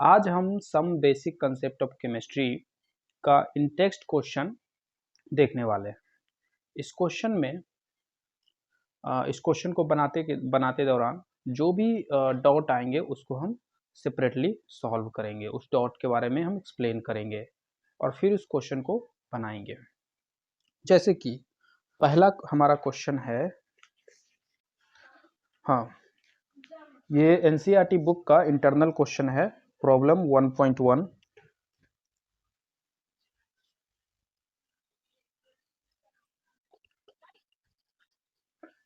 आज हम some basic concept of chemistry का इन टेक्स्ट क्वेश्चन देखने वाले हैं। इस क्वेश्चन को बनाते दौरान जो भी डॉट आएंगे उसको हम सेपरेटली सॉल्व करेंगे, उस डॉट के बारे में हम एक्सप्लेन करेंगे और फिर उस क्वेश्चन को बनाएंगे। जैसे कि पहला हमारा क्वेश्चन है, हाँ, ये एनसीईआरटी बुक का इंटरनल क्वेश्चन है, प्रॉब्लम 1.1।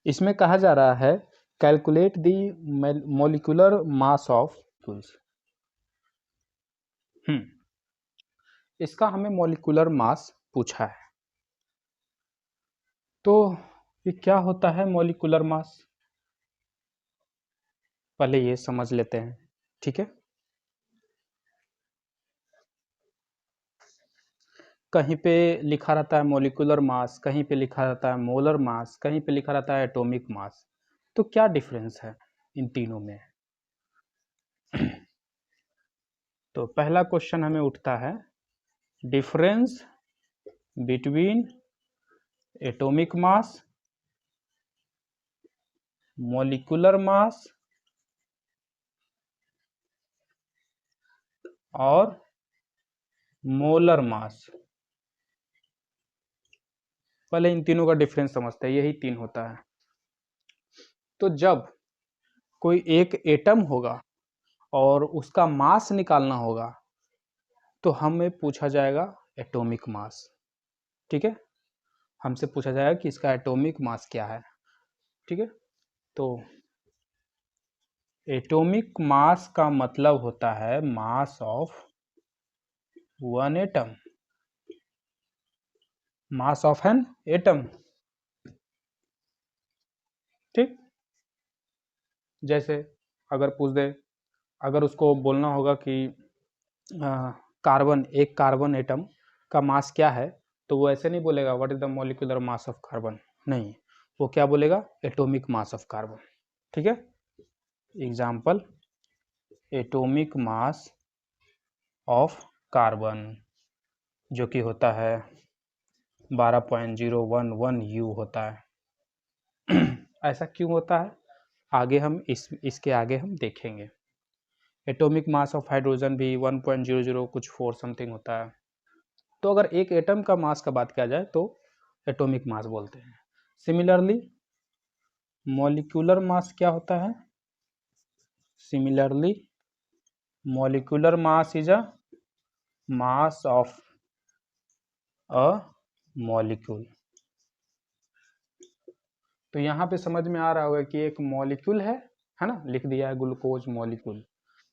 इसमें कहा जा रहा है calculate the molecular mass of tools. इसका हमें मॉलिक्यूलर मास पूछा है, तो ये क्या होता है मॉलिक्यूलर मास, पहले ये समझ लेते हैं। ठीक है, कहीं पे लिखा रहता है मॉलिक्यूलर मास, कहीं पे लिखा रहता है मोलर मास, कहीं पे लिखा रहता है एटॉमिक मास। तो क्या डिफरेंस है इन तीनों में? तो पहला क्वेश्चन हमें उठता है, difference between atomic mass, molecular mass और मोलर मास। पहले इन तीनों का डिफरेंस समझते हैं, यही तीन होता है। तो जब कोई एक एटम होगा और उसका मास निकालना होगा तो हमें पूछा जाएगा एटॉमिक मास। ठीक है, हमसे पूछा जाएगा कि इसका एटॉमिक मास क्या है। ठीक है, तो एटॉमिक मास का मतलब होता है मास of one atom, mass of an atom. ठीक, जैसे अगर पूछ दे, अगर उसको बोलना होगा कि एक कार्बन एटम का मास क्या है, तो वो ऐसे नहीं बोलेगा what is the molecular mass of carbon, नहीं, वो क्या बोलेगा, एटॉमिक मास ऑफ कार्बन। ठीक है, example, atomic mass of carbon जो कि होता है 12.011 U होता है। ऐसा क्यों होता है, आगे हम इसके आगे हम देखेंगे। एटॉमिक मास ऑफ हाइड्रोजन भी 1.00 कुछ 4 समथिंग होता है। तो अगर एक एटम का मास का बात किया जाए तो एटॉमिक मास बोलते हैं। सिमिलरली मॉलिक्यूलर मास क्या होता है, similarly molecular mass is a mass of a molecule. तो यहाँ पे समझ में आ रहा होगा कि एक मॉलिक्यूल है ना, लिख दिया है ग्लूकोज मॉलिक्यूल।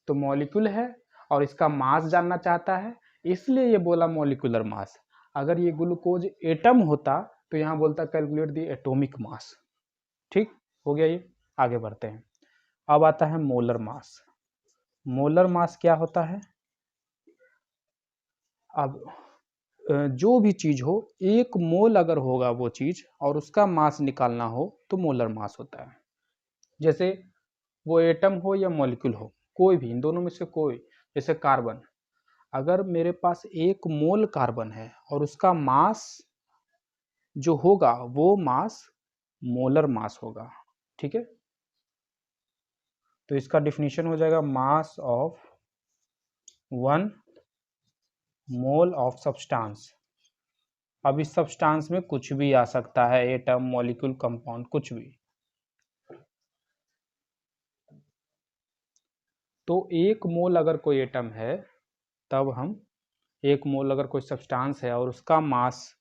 तो मॉलिक्यूल है और इसका मास जानना चाहता है, इसलिए ये बोला मॉलिक्यूलर मास। अगर ये ग्लूकोज एटम होता तो यहाँ बोलता कैलकुलेट द एटॉमिक मास। ठीक हो गया, ये आगे बढ़ते हैं। अब आता है मोलर मास। मोलर मास क्या होता है, अब जो भी चीज हो, एक मोल अगर होगा वो चीज और उसका मास निकालना हो तो मोलर मास होता है। जैसे वो एटम हो या मॉलिक्यूल हो, कोई भी इन दोनों में से कोई, जैसे कार्बन, अगर मेरे पास एक मोल कार्बन है और उसका मास जो होगा वो मास मोलर मास होगा। ठीक है, तो इसका डिफिनीशन हो जाएगा मास of one mole of substance. अब इस सब्सटेंस में कुछ भी आ सकता है, एटम, मॉलिक्यूल, कंपाउंड, कुछ भी। तो एक मोल अगर कोई एटम है, तब हम एक मोल अगर कोई सब्सटेंस है और उसका मास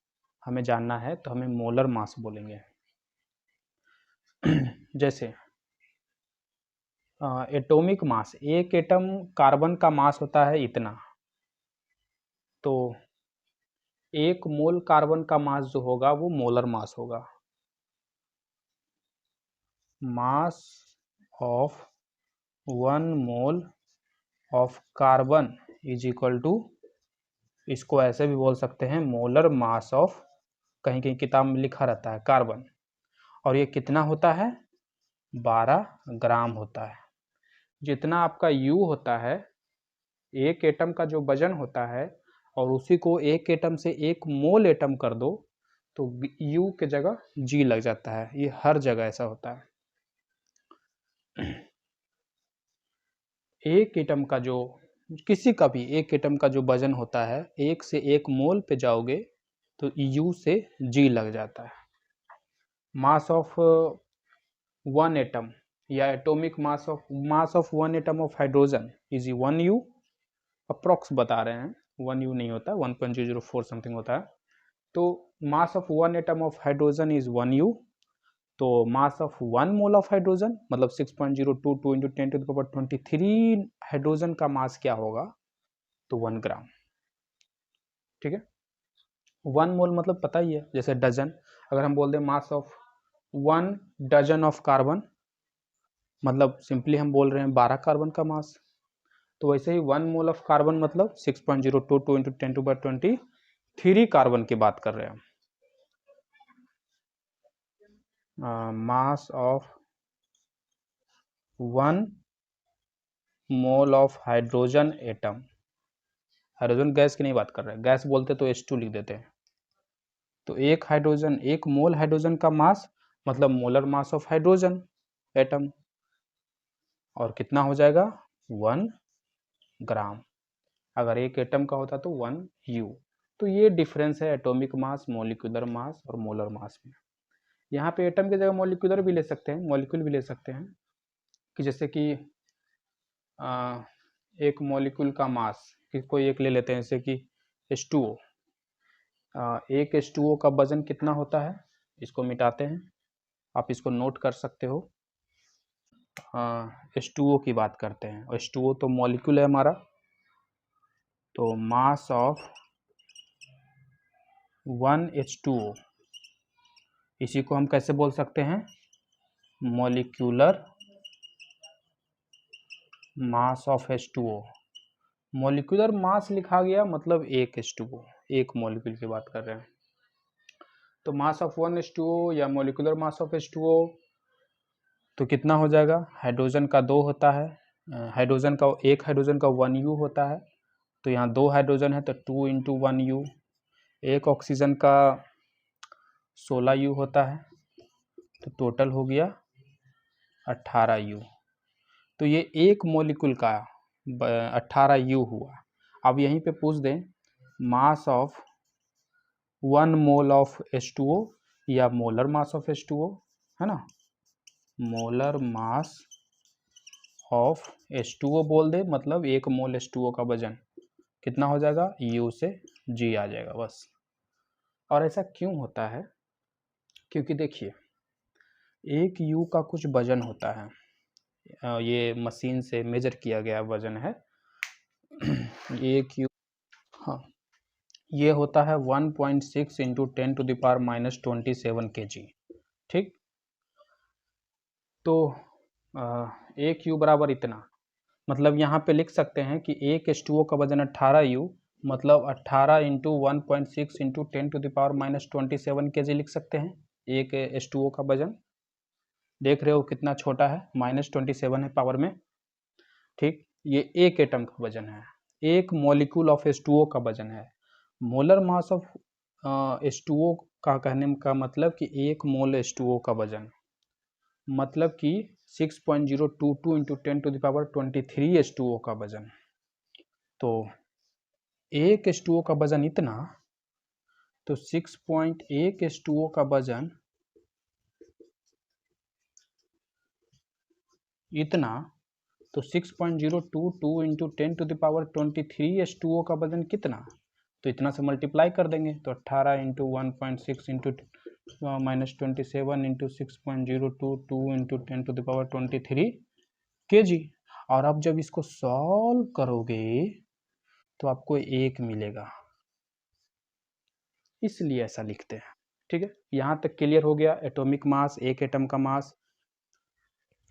हमें जानना है तो हमें मोलर मास बोलेंगे। जैसे एटॉमिक मास, एक एटम कार्बन का मास होता है इतना, तो एक मोल कार्बन का मास जो होगा वो मोलर मास होगा। Mass of one mole of carbon is equal to, इसको ऐसे भी बोल सकते हैं मोलर मास ऑफ, कहीं कहीं किताब में लिखा रहता है कार्बन, और ये कितना होता है, 12 ग्राम होता है। जितना आपका U होता है एक एटम का जो वजन होता है और उसी को एक एटम से 1 मोल एटम कर दो तो U के जगह G लग जाता है। ये हर जगह ऐसा होता है। एक एटम का जो किसी का भी एक एटम का जो वजन होता है 1 से 1 मोल पे जाओगे तो U से G लग जाता है। मास ऑफ वन एटम या atomic mass of one atom of hydrogen is 1U। Approx बता रहे हैं, 1U नहीं होता, 1.004 समथिंग होता है। तो mass of one atom of hydrogen is 1U। तो mass of 1 mole of hydrogen मतलब 6.022 into 10 to the power 23 hydrogen का मास क्या होगा, तो 1 ग्राम। ठीक है, 1 मोल मतलब पता ही है, जैसे डजन, अगर हम बोल दें mass of 1 dozen of carbon मतलब सिंपली हम बोल रहे हैं 12 कार्बन का मास। तो वैसे ही 1 मोल ऑफ कार्बन मतलब 6.022 इंटू 10 टू पावर 23 कार्बन की बात कर रहे हैं। मास of 1 mole of hydrogen atom, hydrogen gas की नहीं बात कर रहे हैं, गैस बोलते तो H2 लिख देते हैं। तो एक हाइड्रोजन, 1 मोल हाइड्रोजन का मास मतलब molar mass of hydrogen atom, और कितना हो जाएगा 1 ग्राम। अगर एक एटम का होता तो 1U। तो ये डिफरेंस है एटॉमिक मास, मॉलिक्यूलर मास और मोलर मास में। यहाँ पे एटम की जगह मॉलिक्यूलर भी ले सकते हैं, मॉलिक्यूल भी ले सकते हैं कि जैसे कि एक मॉलिक्यूल का मास कोई एक ले लेते हैं, जैसे कि H2O। एक H2O का वजन कितना होता है, इसको मिटाते हैं, आप इसको नोट कर सकते हो। H2O की बात करते हैं, H2O तो मॉलिक्यूल है हमारा। तो मास ऑफ 1 H2O, इसी को हम कैसे बोल सकते हैं, molecular mass of H2O। Molecular mass लिखा गया मतलब एक H2O, एक मॉलिक्यूल की बात कर रहे हैं। तो मास ऑफ 1 H2O या मॉलिक्यूलर मास ऑफ H2O तो कितना हो जाएगा, हाइड्रोजन का 2 होता है, हाइड्रोजन का एक हाइड्रोजन का 1U होता है, तो यहाँ 2 हाइड्रोजन है तो 2 इंटू 1U। एक ऑक्सीजन का 16U होता है, तो टोटल हो गया 18U। तो ये एक मॉलिक्यूल का 18U हुआ। अब यहीं पे पूछ दें mass of 1 mole of H2O या मोलर मास ऑफ H2O, है ना, मोलर मास ऑफ H2O बोल दे मतलब 1 मोल H2O का वजन कितना हो जाएगा, U से G आ जाएगा बस। और ऐसा क्यों होता है, क्योंकि देखिए एक U का कुछ वजन होता है, ये मशीन से मेजर किया गया वजन है। एक U, हाँ, ये होता है 1.6 into 10 to the power -27 kg। ठीक, तो एक U बराबर इतना, मतलब यहाँ पे लिख सकते हैं कि एक H2O का वजन 18U मतलब 18 into 1.6 into 10 to the power -27 kg लिख सकते हैं एक H2O का वजन। देख रहे हो कितना छोटा है, -27 है पावर में। ठीक, ये एक एटम का वजन है, एक मॉलिक्यूल ऑफ H2O का वजन है। मोलर मास ऑफ H2O का कहने का मतलब कि एक मोल H2O का वजन मतलब कि 6.022 into 10 to the power 23 H2O का वजन। तो एक H2O का वजन इतना, तो 6.1 H2O का वजन इतना, तो 6.022 into 10 to the power 23 H2O का वजन कितना, तो इतना से मल्टीप्लाई कर देंगे तो 18 into 1.6 into -27 into 6.022 into 10 to the power 23 kg। और अब जब इसको सॉल्व करोगे तो आपको एक मिलेगा, इसलिए ऐसा लिखते हैं। ठीक है, यहाँ तक क्लियर हो गया। एटॉमिक मास एक एटम का मास,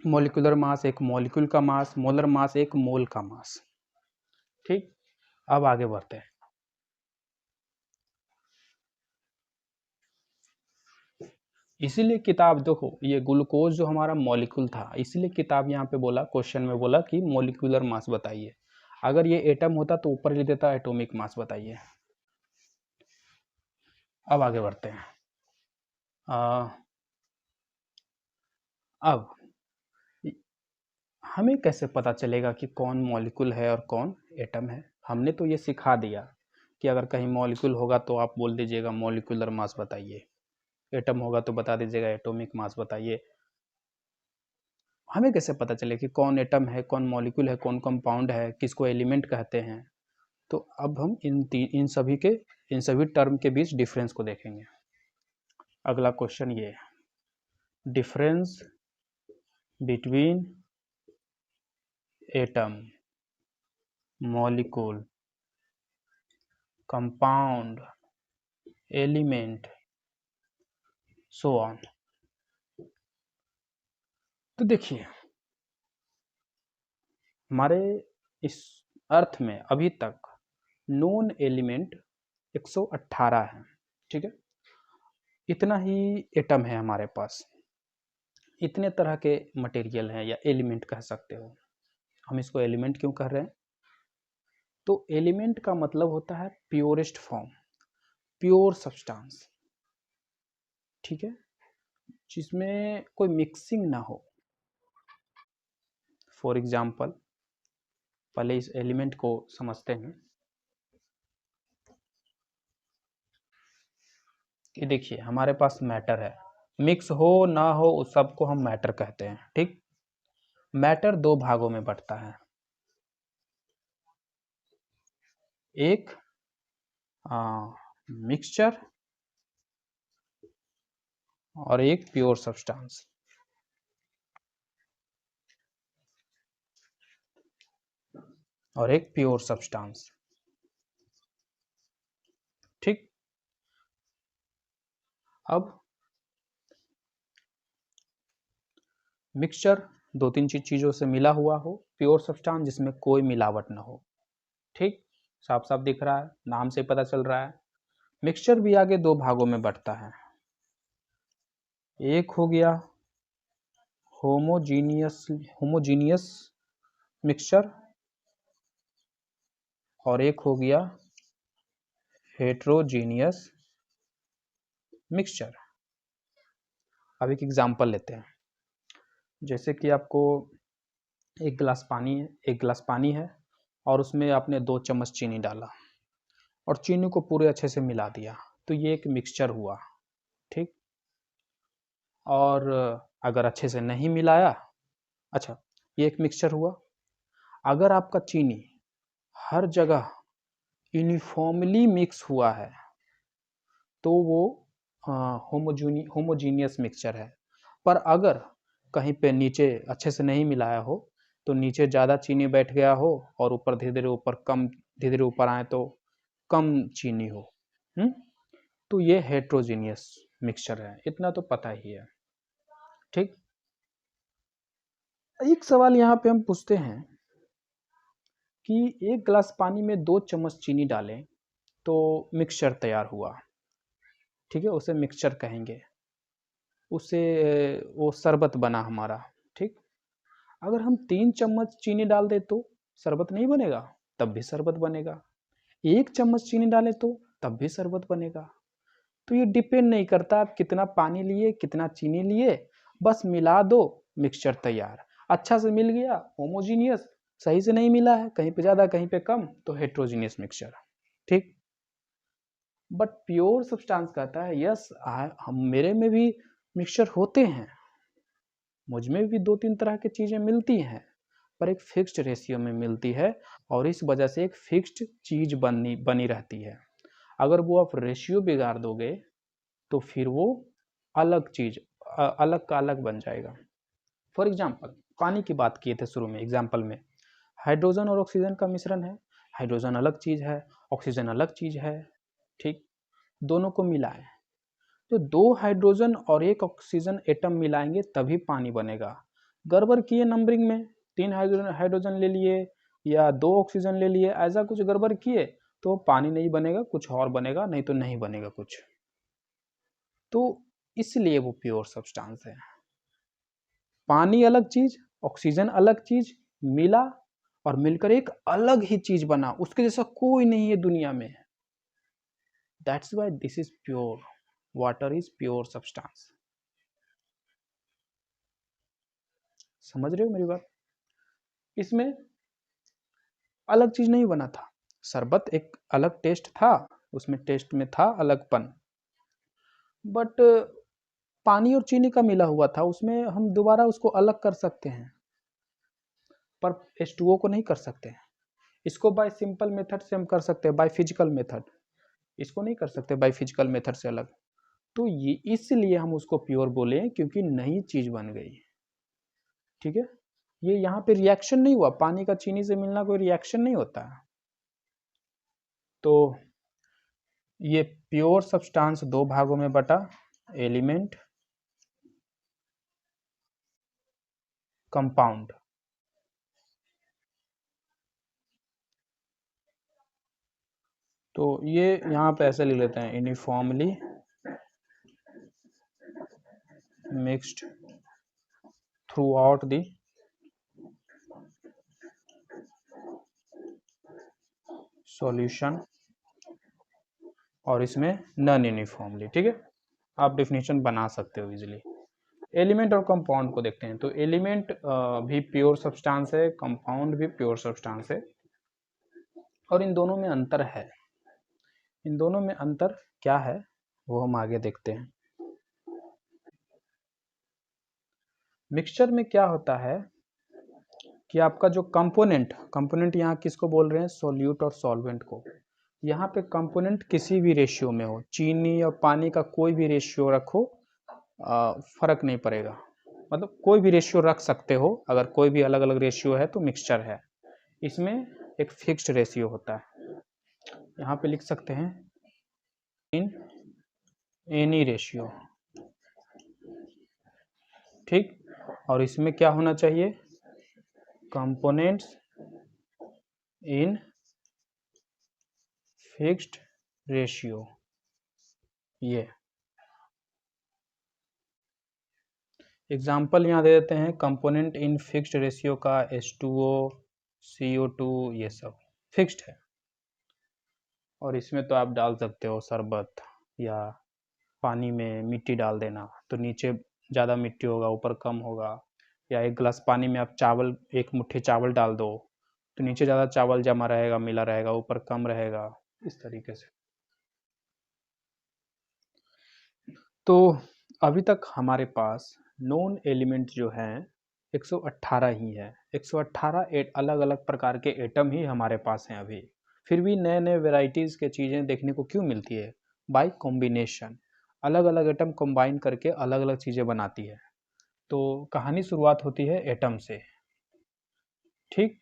मॉलिक्यूलर मास एक मॉलिक्यूल का मास, मोलर मास एक मोल का मास। ठीक, अब आगे बढ़ते हैं। इसीलिए किताब देखो, ये ग्लूकोज जो हमारा मॉलिक्यूल था, इसीलिए किताब यहाँ पे बोला, क्वेश्चन में बोला कि मॉलिक्यूलर मास बताइए। अगर ये एटम होता तो ऊपर लिख देता एटॉमिक मास बताइए। अब आगे बढ़ते हैं। अब हमें कैसे पता चलेगा कि कौन मॉलिक्यूल है और कौन एटम है? हमने तो ये सिखा दिया कि अगर कहीं मॉलिक्यूल होगा तो आप बोल दीजिएगा मॉलिक्यूलर मास बताइए, एटम होगा तो बता दीजिएगा एटॉमिक मास बताइए। हमें कैसे पता चले कि कौन एटम है, कौन मॉलिक्यूल है, कौन कंपाउंड है, किसको एलिमेंट कहते हैं? तो अब हम इन सभी टर्म के बीच डिफरेंस को देखेंगे। अगला क्वेश्चन ये है, difference between atom, molecule, compound, element, so on. तो देखिए, हमारे इस अर्थ में अभी तक नोन एलिमेंट 118 है, ठीक है। इतना ही एटम है हमारे पास, इतने तरह के मटेरियल हैं या एलिमेंट कह सकते हो। हम इसको एलिमेंट क्यों कह रहे हैं? तो एलिमेंट का मतलब होता है प्योरेस्ट फॉर्म, प्योर सब्सटेंस, ठीक है, जिसमें कोई मिक्सिंग ना हो। फॉर एग्जाम्पल, पहले इस एलिमेंट को समझते हैं। कि देखिए हमारे पास मैटर है, मिक्स हो ना हो उस सबको हम मैटर कहते हैं, ठीक। मैटर दो भागों में बंटता है, एक मिक्सचर और एक प्योर सब्सटेंस। और एक प्योर सब्सटेंस, ठीक। अब मिक्सचर दो तीन चीजों से मिला हुआ हो, प्योर सब्सटेंस जिसमें कोई मिलावट ना हो, ठीक। साफ साफ दिख रहा है, नाम से पता चल रहा है। मिक्सचर भी आगे दो भागों में बंटता है, एक हो गया होमोजीनियस मिक्सचर और एक हो गया हेट्रोजीनियस मिक्सचर। अब एक एग्जांपल लेते हैं, जैसे कि आपको एक गिलास पानी है और उसमें आपने 2 चम्मच चीनी डाला और चीनी को पूरे अच्छे से मिला दिया, तो ये एक मिक्सचर हुआ, ठीक। और अगर अच्छे से नहीं मिलाया, अच्छा, ये एक मिक्सचर हुआ। अगर आपका चीनी हर जगह यूनिफॉर्मली मिक्स हुआ है तो वो होमोजीनियस मिक्सचर है। पर अगर कहीं पे नीचे अच्छे से नहीं मिलाया हो, तो नीचे ज़्यादा चीनी बैठ गया हो और ऊपर धीरे धीरे ऊपर कम, धीरे धीरे ऊपर आए तो कम चीनी हो, तो ये हेट्रोजीनियस मिक्सचर है। इतना तो पता ही है, ठीक। एक सवाल यहाँ पे हम पूछते हैं कि एक गिलास पानी में 2 चम्मच चीनी डालें तो मिक्सचर तैयार हुआ, ठीक है, उसे मिक्सचर कहेंगे, उसे वो शरबत बना हमारा, ठीक। अगर हम 3 चम्मच चीनी डाल दे तो शरबत नहीं बनेगा? तब भी शरबत बनेगा। 1 चम्मच चीनी डालें तो तब भी शरबत बनेगा। तो ये डिपेंड नहीं करता आप कितना पानी लिए, कितना चीनी लिए, बस मिला दो, मिक्सचर तैयार। अच्छा से मिल गया होमोजीनियस, सही से नहीं मिला है, कहीं पे ज़्यादा कहीं पे कम, तो हेट्रोजीनियस मिक्सचर, ठीक। बट प्योर सब्सटेंस कहता है यस, हम मेरे में भी मिक्सचर होते हैं, मुझ में भी 2-3 तरह की चीज़ें मिलती हैं, पर एक फिक्स्ड रेशियो में मिलती है और इस वजह से एक फिक्स्ड चीज़ बनी रहती है। अगर वो आप रेशियो बिगाड़ दोगे तो फिर वो अलग चीज़, अलग का अलग बन जाएगा। फॉर एग्जाम्पल, पानी की बात किए थे शुरू में एग्जाम्पल में, हाइड्रोजन और ऑक्सीजन का मिश्रण है, हाइड्रोजन अलग चीज़ है, ऑक्सीजन अलग चीज़ है, ठीक। दोनों को मिलाएं तो 2 हाइड्रोजन और 1 ऑक्सीजन एटम मिलाएंगे तभी पानी बनेगा। गड़बड़ किए नंबरिंग में, 3 हाइड्रोजन ले लिए या 2 ऑक्सीजन ले लिए, ऐसा कुछ गड़बड़ किए तो पानी नहीं बनेगा, कुछ और बनेगा, नहीं तो नहीं बनेगा कुछ। तो इसलिए वो प्योर सब्सटेंस है। पानी अलग चीज, ऑक्सीजन अलग चीज, मिला और मिलकर एक अलग ही चीज बना, उसके जैसा कोई नहीं है दुनिया में। That's why this is pure, water is pure substance. समझ रहे हो मेरी बात? इसमें अलग चीज नहीं बना था, शरबत एक अलग टेस्ट था, उसमें टेस्ट में था अलगपन, बट पानी और चीनी का मिला हुआ था, उसमें हम दोबारा उसको अलग कर सकते हैं, पर H2O को नहीं कर सकते हैं। इसको बाय सिंपल मेथड से हम कर सकते हैं, बाय फिजिकल मेथड, इसको नहीं कर सकते बाय फिजिकल मेथड से अलग। तो ये इसलिए हम उसको प्योर बोले क्योंकि नई चीज बन गई। ठीक है, ये यहाँ पे रिएक्शन नहीं हुआ, पानी का चीनी से मिलना कोई रिएक्शन नहीं होता। तो ये प्योर सब्सटेंस दो भागों में बटा, एलिमेंट, कंपाउंड। तो ये यहाँ पे ऐसे लिख लेते हैं, uniformly mixed through out the solution, और इसमें नॉन यूनिफॉर्मली। ठीक है, आप डेफिनेशन बना सकते हो इजीली। एलिमेंट और कंपाउंड को देखते हैं। तो एलिमेंट भी प्योर सब्सटेंस है, कंपाउंड भी प्योर सब्सटेंस है, और इन दोनों में अंतर है। इन दोनों में अंतर क्या है वो हम आगे देखते हैं। मिक्सचर में क्या होता है कि आपका जो कंपोनेंट यहाँ किसको बोल रहे हैं, सोल्यूट और सॉल्वेंट को। यहाँ पे कंपोनेंट किसी भी रेशियो में हो, चीनी और पानी का कोई भी रेशियो रखो, फर्क नहीं पड़ेगा, मतलब कोई भी रेशियो रख सकते हो, अगर कोई भी अलग अलग रेशियो है तो मिक्सचर है। इसमें एक फिक्स्ड रेशियो होता है, यहाँ पे लिख सकते हैं इन एनी रेशियो। ठीक, और इसमें क्या होना चाहिए, कंपोनेंट्स इन फिक्स्ड रेशियो। ये एग्जाम्पल यहाँ दे देते हैं, कंपोनेंट इन फिक्स्ड रेशियो का H2O, CO2, ये सब फिक्स्ड है। और इसमें तो आप डाल सकते हो शरबत, या पानी में मिट्टी डाल देना, तो नीचे ज़्यादा मिट्टी होगा, ऊपर कम होगा। या एक गिलास पानी में आप चावल, एक मुट्ठी चावल डाल दो, तो नीचे ज़्यादा चावल जमा रहेगा, मिला रहेगा, ऊपर कम रहेगा, इस तरीके से। तो अभी तक हमारे पास नॉन एलिमेंट जो हैं 118 ही है। 118 अलग अलग प्रकार के एटम ही हमारे पास हैं अभी। फिर भी नए नए वेराइटीज़ के चीज़ें देखने को क्यों मिलती है, बाय कॉम्बिनेशन। अलग अलग एटम कंबाइन करके अलग अलग चीज़ें बनाती है। तो कहानी शुरुआत होती है एटम से। ठीक,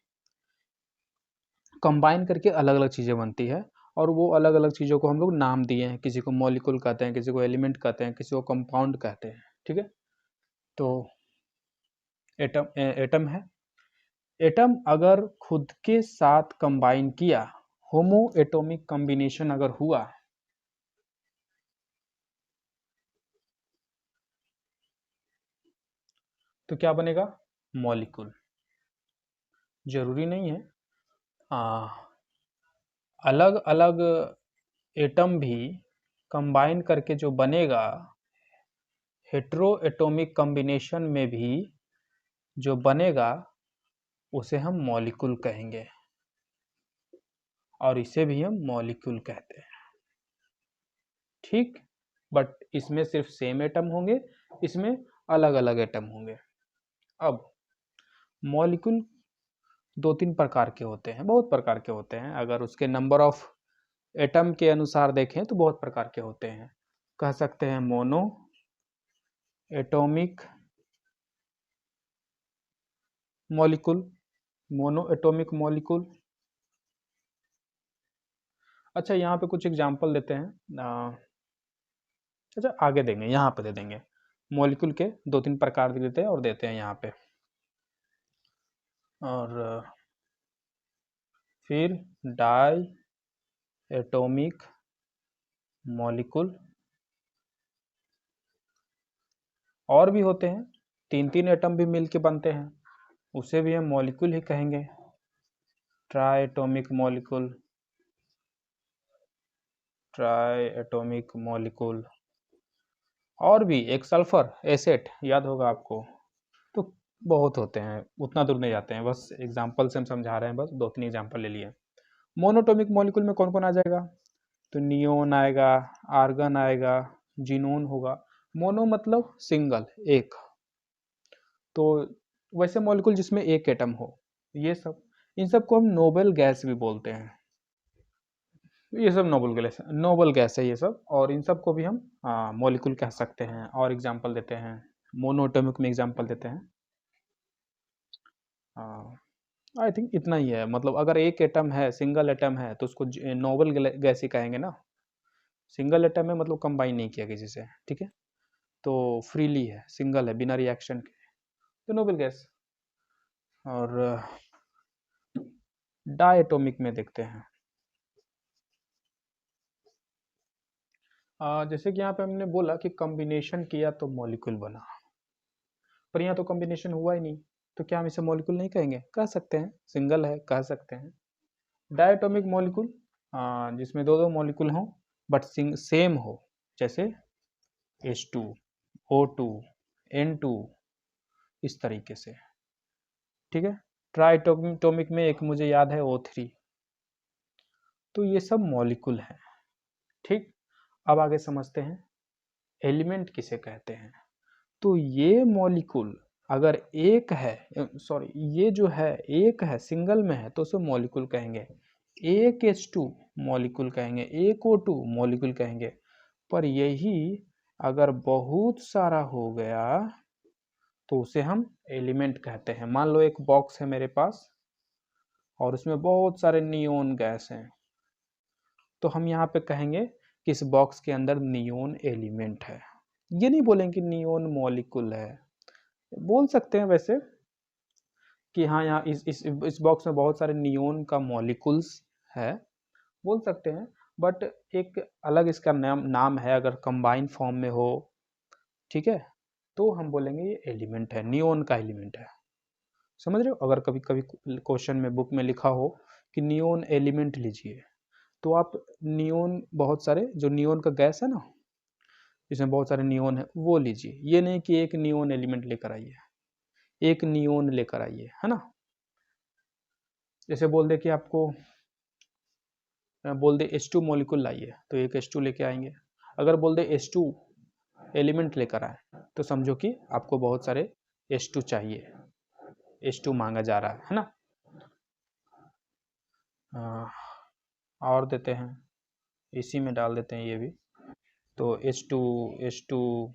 कंबाइन करके अलग अलग चीज़ें बनती है, और वो अलग अलग चीज़ों को हम लोग नाम दिए हैं, किसी को मॉलिक्यूल कहते हैं, किसी को एलिमेंट कहते हैं, किसी को कंपाउंड कहते हैं। ठीक है, तो एटम है। एटम अगर खुद के साथ कंबाइन किया, होमो एटॉमिक कॉम्बिनेशन अगर हुआ, तो क्या बनेगा, मॉलिक्यूल। जरूरी नहीं है, अलग अलग एटम भी कंबाइन करके जो बनेगा, हेट्रो एटॉमिक कॉम्बिनेशन में भी जो बनेगा, उसे हम मॉलिक्यूल कहेंगे, और इसे भी हम मॉलिक्यूल कहते हैं। ठीक, बट इसमें सिर्फ सेम एटम होंगे, इसमें अलग अलग एटम होंगे। अब मॉलिक्यूल दो तीन प्रकार के होते हैं, बहुत प्रकार के होते हैं, अगर उसके नंबर ऑफ एटम के अनुसार देखें तो बहुत प्रकार के होते हैं। कह सकते हैं mono atomic molecule, mono atomic molecule. अच्छा, यहाँ पे कुछ एग्जांपल देते हैं, अच्छा आगे देंगे, यहाँ पे दे देंगे। मॉलिक्यूल के दो तीन प्रकार दे देते हैं और देते हैं यहाँ पे। और फिर डाई एटॉमिक मॉलिक्यूल, और भी होते हैं, तीन तीन एटम भी मिलके बनते हैं, उसे भी हम मॉलिक्यूल ही कहेंगे। Try atomic molecule, try atomic molecule. और भी एक सल्फर एसेट, याद होगा आपको। तो बहुत होते हैं, उतना दूर नहीं जाते हैं, बस एग्जाम्पल से हम समझा रहे हैं, बस 2-3 एग्जाम्पल ले लिए। मोनोटॉमिक मॉलिक्यूल में कौन कौन आ जाएगा? तो नियोन आएगा, आर्गन आएगा, जिनोन होगा। मोनो मतलब सिंगल, एक। तो वैसे मॉलिक्यूल जिसमें एक एटम हो, ये सब, इन सबको हम नोबल गैस भी बोलते हैं। ये सब नोबल गैस है ये सब, और इन सब को भी हम मॉलिक्यूल कह सकते हैं। और एग्जांपल देते हैं, मोनोटॉमिक में एग्जांपल देते हैं। आई थिंक इतना ही है, मतलब अगर एक एटम है, सिंगल एटम है, तो उसको नोबल गैस ही कहेंगे ना। सिंगल एटम है मतलब कंबाइन नहीं किया किसी से, ठीक है, तो फ्रीली है, सिंगल है, बिना रिएक्शन के, तो नोबल गैस। और डायटोमिक में देखते हैं। जैसे कि यहाँ पे हमने बोला कि कॉम्बिनेशन किया तो मॉलिक्यूल बना, पर यहाँ तो कॉम्बिनेशन हुआ ही नहीं, तो क्या हम इसे मॉलिक्यूल नहीं कहेंगे? कह सकते हैं, सिंगल है, कह सकते हैं। डायटोमिक मॉलिक्यूल, जिसमें दो दो मॉलिक्यूल हों बट सेम हो, जैसे H2, O2, N2, इस तरीके से, ठीक है। ट्राइटोमिक में एक मुझे याद है O3। तो ये सब मॉलिक्यूल हैं, ठीक। अब आगे समझते हैं एलिमेंट किसे कहते हैं। तो ये मॉलिक्यूल अगर एक है, सॉरी, ये जो है एक है, सिंगल में है, तो उसे मॉलिक्यूल कहेंगे। एक H2 मॉलिक्यूल कहेंगे, एक O2 मॉलिक्यूल कहेंगे। पर यही अगर बहुत सारा हो गया तो उसे हम एलिमेंट कहते हैं। मान लो एक बॉक्स है मेरे पास और उसमें बहुत सारे नियोन गैस हैं, तो हम यहाँ पे कहेंगे कि इस बॉक्स के अंदर नियोन एलिमेंट है। ये नहीं बोलेंगे नियोन मॉलिक्यूल है। बोल सकते हैं वैसे कि हाँ, यहाँ इस बॉक्स में बहुत सारे नियोन का मॉलिक्यूल्स है, बोल सकते हैं। बट एक अलग इसका नाम है, अगर कंबाइन फॉर्म में हो, ठीक है, तो हम बोलेंगे ये एलिमेंट है, नियोन का एलिमेंट है। समझ रहे हो? अगर कभी कभी क्वेश्चन में, बुक में लिखा हो कि नियोन एलिमेंट लीजिए, तो आप नियोन, बहुत सारे जो नियोन का गैस है ना, इसमें बहुत सारे नियोन है, वो लीजिए। ये नहीं कि एक नियोन एलिमेंट लेकर आइए, एक नियोन लेकर आइए, है ना। जैसे बोल दे कि आपको, बोल दे H2 मॉलिक्यूल लाइए, तो एक H2 लेके आएंगे। अगर बोल दे H2 एलिमेंट लेकर आए, तो समझो कि आपको बहुत सारे H2 चाहिए, H2 मांगा जा रहा है ना। और देते हैं, इसी में डाल देते हैं ये भी। तो H2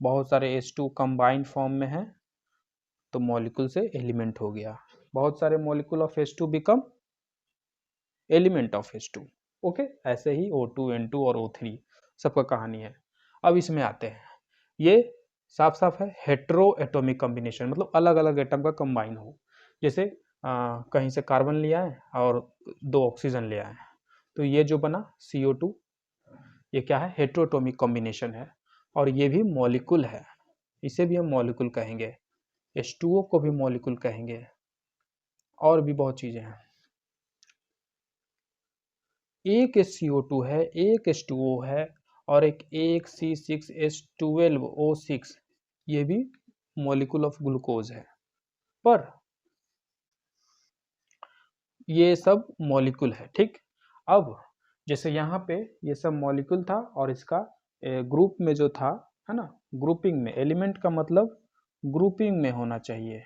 बहुत सारे H2 कंबाइंड फॉर्म में है, तो मॉलिक्यूल से एलिमेंट हो गया। बहुत सारे molecule of H2 become element of H2। Okay, ऐसे ही O2, N2 और O3 सबका कहानी है। अब इसमें आते हैं, ये साफ साफ है हेट्रो एटॉमिक कॉम्बिनेशन, मतलब अलग अलग एटम का कंबाइन हो। जैसे कहीं से कार्बन ले आए और 2 ऑक्सीजन ले आए, तो ये जो बना CO2, ये क्या है? हेट्रोएटॉमिक कॉम्बिनेशन है, और ये भी मॉलिक्यूल है, इसे भी हम मॉलिक्यूल कहेंगे। H2O को भी मॉलिक्यूल कहेंगे, और भी बहुत चीजें हैं। एक CO2 है, एक H2O है, और एक C6H12O6, ये भी मॉलिक्यूल ऑफ ग्लूकोज है। पर ये सब मॉलिक्यूल है, ठीक। अब जैसे यहाँ पे ये सब मॉलिक्यूल था, और इसका ग्रुप में जो था, है ना, ग्रुपिंग में, एलिमेंट का मतलब ग्रुपिंग में होना चाहिए,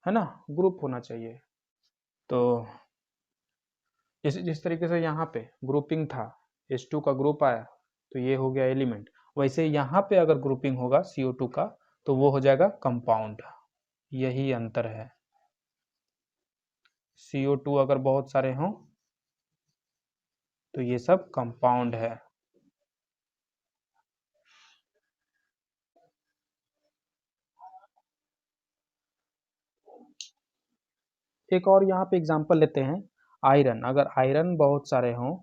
है ना, ग्रुप होना चाहिए। तो जिस तरीके से यहाँ पे ग्रुपिंग था, H2 का ग्रुप आया, तो ये हो गया एलिमेंट। वैसे यहाँ पे अगर ग्रुपिंग होगा CO2 का, तो वो हो जाएगा कंपाउंड। यही अंतर है। CO2 अगर बहुत सारे हों, तो ये सब कंपाउंड है। एक और यहाँ पे एग्जांपल लेते हैं, आयरन। अगर आयरन बहुत सारे हों,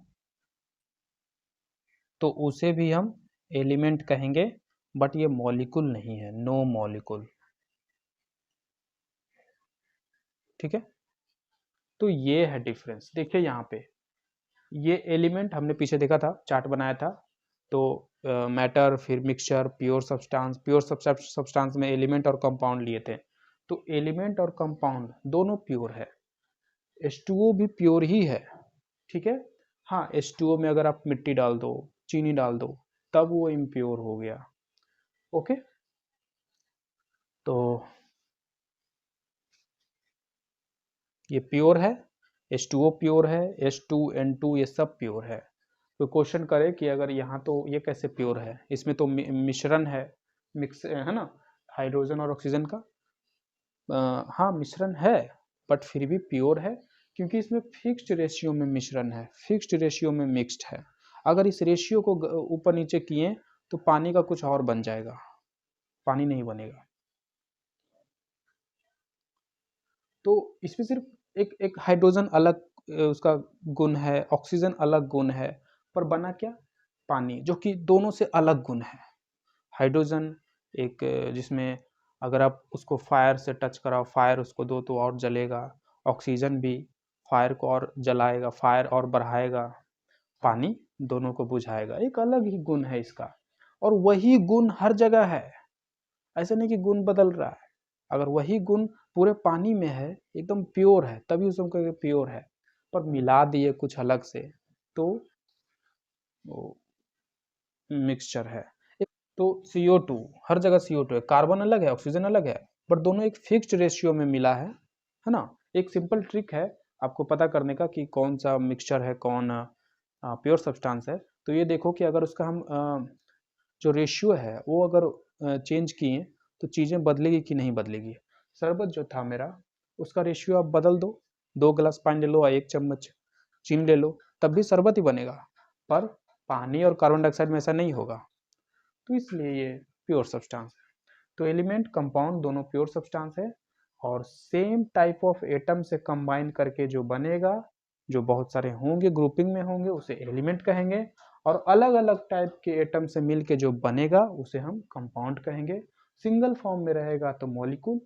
तो उसे भी हम एलिमेंट कहेंगे, बट ये मॉलिक्यूल नहीं है, नो मॉलिक्यूल, ठीक है। तो ये है डिफरेंस। देखिए यहाँ पे ये एलिमेंट हमने पीछे देखा था, चार्ट बनाया था, तो मैटर, फिर mixture, pure substance, pure substance में एलिमेंट और कंपाउंड लिए थे। तो एलिमेंट और कंपाउंड दोनों प्योर है, H2O भी प्योर ही है, ठीक है। हाँ, H2O में अगर आप मिट्टी डाल दो, चीनी डाल दो, तब वो इम्प्योर हो गया। ओके, तो ये प्योर है, H2O प्योर है, H2N2 ये सब प्योर है। तो क्वेश्चन करे कि अगर यहाँ तो ये कैसे प्योर है, इसमें तो मिश्रण है, मिक्स है ना, हाइड्रोजन और ऑक्सीजन का। हाँ मिश्रण है, बट फिर भी प्योर है, क्योंकि इसमें फिक्स्ड रेशियो में मिश्रण है, फिक्स्ड रेशियो में मिक्स्ड है। अगर इस रेशियो को ऊपर नीचे किए तो पानी का कुछ और बन जाएगा, पानी नहीं बनेगा। तो इसमें सिर्फ एक एक हाइड्रोजन अलग उसका गुण है, ऑक्सीजन अलग गुण है, पर बना क्या, पानी, जो कि दोनों से अलग गुण है। हाइड्रोजन एक जिसमें अगर आप उसको फायर से टच कराओ, फायर उसको दो तो और जलेगा। ऑक्सीजन भी फायर को और जलाएगा, फायर और बढ़ाएगा। पानी दोनों को बुझाएगा, एक अलग ही गुण है इसका। और वही गुण हर जगह है, ऐसा नहीं कि गुण बदल रहा है। अगर वही गुण पूरे पानी में है, एकदम प्योर है, तभी उसको कहेंगे प्योर है, पर मिला दिए कुछ अलग से तो वो मिक्सचर है। तो CO2 हर जगह CO2 है, कार्बन अलग है, ऑक्सीजन अलग है, बट दोनों एक फिक्स्ड रेशियो में मिला है ना। एक सिंपल ट्रिक है आपको पता करने का कि कौन सा मिक्सचर है, कौन प्योर सब्सटेंस है। तो ये देखो कि अगर उसका हम जो रेशियो है वो अगर चेंज किए तो चीज़ें बदलेगी कि नहीं बदलेगी। शरबत जो था मेरा, उसका रेशियो आप बदल दो, 2 गिलास पानी ले लो और 1 चम्मच चीनी ले लो, तब भी शरबत ही बनेगा। पर पानी और कार्बन डाइऑक्साइड में ऐसा नहीं होगा, तो इसलिए ये प्योर सब्सटेंस है। तो एलिमेंट कंपाउंड दोनों प्योर सब्सटेंस है, और सेम टाइप ऑफ एटम से कंबाइन करके जो बनेगा, जो बहुत सारे होंगे, ग्रुपिंग में होंगे, उसे एलिमेंट कहेंगे। और अलग अलग टाइप के एटम से मिलके जो बनेगा उसे हम कंपाउंड कहेंगे। सिंगल फॉर्म में रहेगा तो मॉलिक्यूल,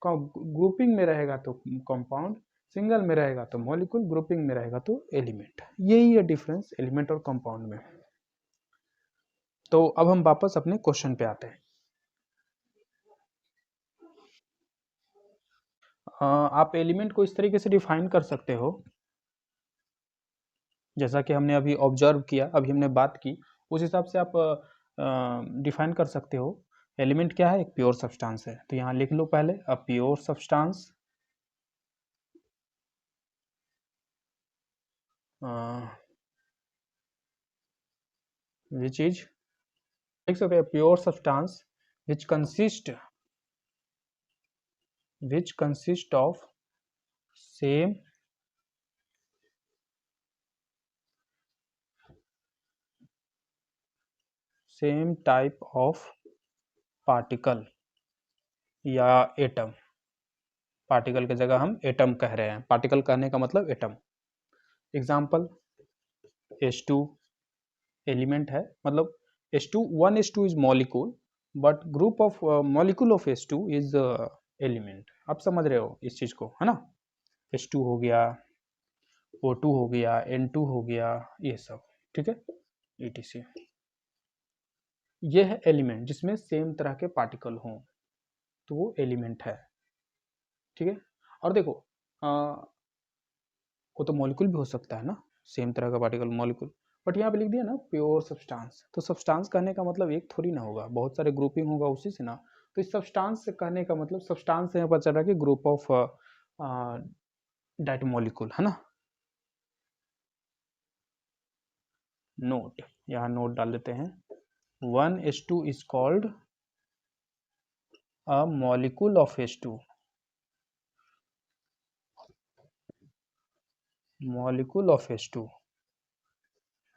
ग्रुपिंग में रहेगा तो कंपाउंड, सिंगल में रहेगा तो मॉलिक्यूल, ग्रुपिंग में रहेगा तो एलिमेंट। यही है डिफरेंस एलिमेंट और कंपाउंड में। तो अब हम वापस अपने क्वेश्चन पे आते हैं। आप एलिमेंट को इस तरीके से डिफाइन कर सकते हो, जैसा कि हमने अभी ऑब्जर्व किया, अभी हमने बात की, उस हिसाब से आप डिफाइन कर सकते हो। एलिमेंट क्या है, एक प्योर सब्सटेंस है। तो यहाँ लिख लो पहले, a pure substance which is, लिख सकते हैं pure substance which consist of same type of particle या एटम। पार्टिकल की जगह हम एटम कह रहे हैं, पार्टिकल कहने का मतलब एटम। एग्जाम्पल, H2 एलिमेंट है, मतलब H2 1 H2 is molecule, but group of molecule of H2 is element. आप समझ रहे हो इस चीज को, है ना। H2 हो गया, O2 हो गया, N2 हो गया, ये सब, ठीक है, etc। ये है एलिमेंट जिसमें सेम तरह के पार्टिकल हों, तो वो एलिमेंट है, ठीक है। और देखो वो तो मॉलिक्यूल भी हो सकता है ना, सेम तरह का पार्टिकल मॉलिक्यूल, बट यहाँ पे लिख दिया ना प्योर सब्सटेंस, तो सब्सटेंस कहने का मतलब एक थोड़ी ना होगा, बहुत सारे ग्रुपिंग होगा उसी से ना। तो इस सब्सटेंस से कहने का मतलब, सब्सटेंस से यहाँ पता चल रहा है कि ग्रुप ऑफ डाइट मॉलिक्यूल, है ना। नोट, यहाँ नोट डाल देते हैं, 1H2 is called a molecule of H2, molecule of H2,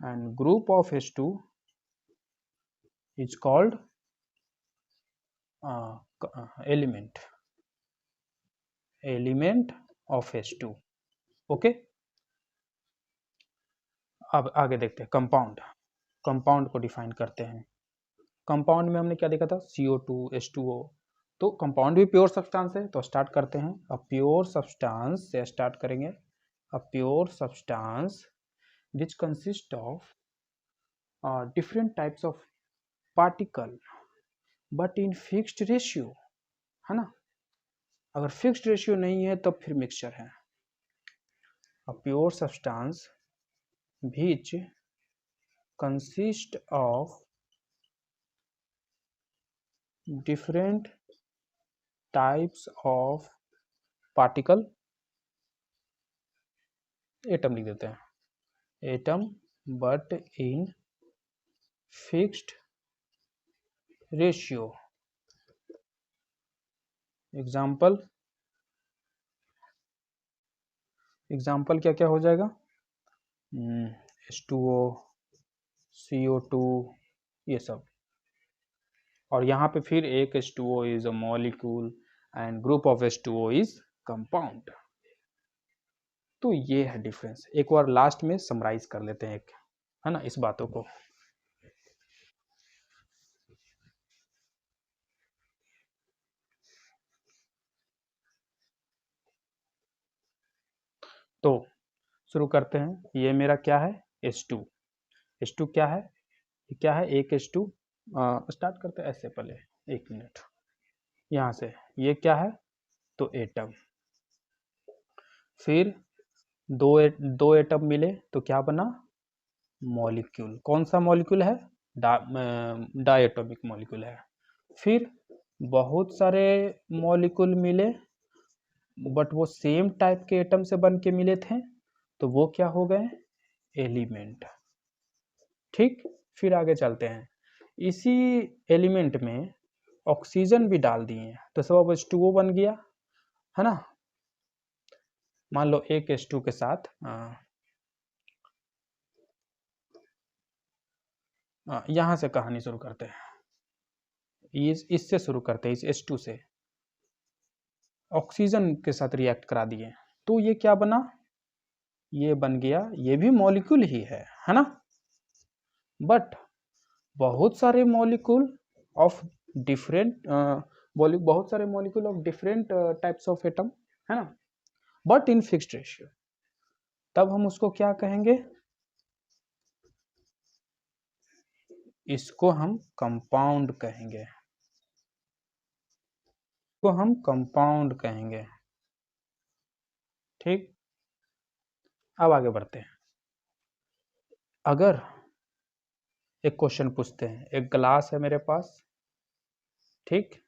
and group of H2 is called element of H2। Okay, अब आगे देखते हैं कंपाउंड। कंपाउंड को डिफाइन करते हैं। कंपाउंड में हमने क्या देखा था, CO2 H2O। तो कंपाउंड भी प्योर सब्सटेंस है, तो स्टार्ट करते हैं। अब प्योर सब्सटेंस से स्टार्ट करेंगे, a pure substance which consists of different types of particle but in fixed ratio, है ना। अगर फिक्स्ड रेशियो नहीं है तो फिर मिक्सचर है। a pure substance which consist of different types of particle, atom लिख देते हैं, atom but in fixed ratio. Example क्या क्या हो जाएगा, H2O, CO2, ये सब। और यहाँ पे फिर एक H2O is a molecule and group of H2O is compound. तो ये है डिफरेंस। एक बार लास्ट में समराइज कर लेते हैं, एक है ना, इस बातों को। तो शुरू करते हैं। ये मेरा क्या है, H2। H2 क्या है, ये क्या है, एक H2। स्टार्ट करते हैं ऐसे, पहले 1 मिनट यहाँ से। ये क्या है, तो एटम। फिर दो एटम मिले तो क्या बना, मॉलिक्यूल। कौन सा मॉलिक्यूल है, डायटोमिक मॉलिक्यूल है। फिर बहुत सारे मॉलिक्यूल मिले बट वो सेम टाइप के एटम से बन के मिले थे, तो वो क्या हो गए, एलिमेंट। ठीक, फिर आगे चलते हैं। इसी एलिमेंट में ऑक्सीजन भी डाल दिए तो सब अब H2O बन गया, है ना। मान लो एक H2 के साथ यहाँ से कहानी शुरू करते हैं, इससे शुरू करते हैं, इस H2 से ऑक्सीजन के साथ रिएक्ट करा दिए तो ये क्या बना, ये बन गया, ये भी मॉलिक्यूल ही है ना। बट बहुत सारे मॉलिक्यूल ऑफ डिफरेंट बहुत सारे molecule of different types of atom, है ना, बट इन फिक्स्ड रेशियो। तब हम उसको क्या कहेंगे, इसको हम कंपाउंड कहेंगे, तो हम कंपाउंड कहेंगे। ठीक, अब आगे बढ़ते हैं। अगर एक क्वेश्चन पूछते हैं, एक ग्लास है मेरे पास, ठीक,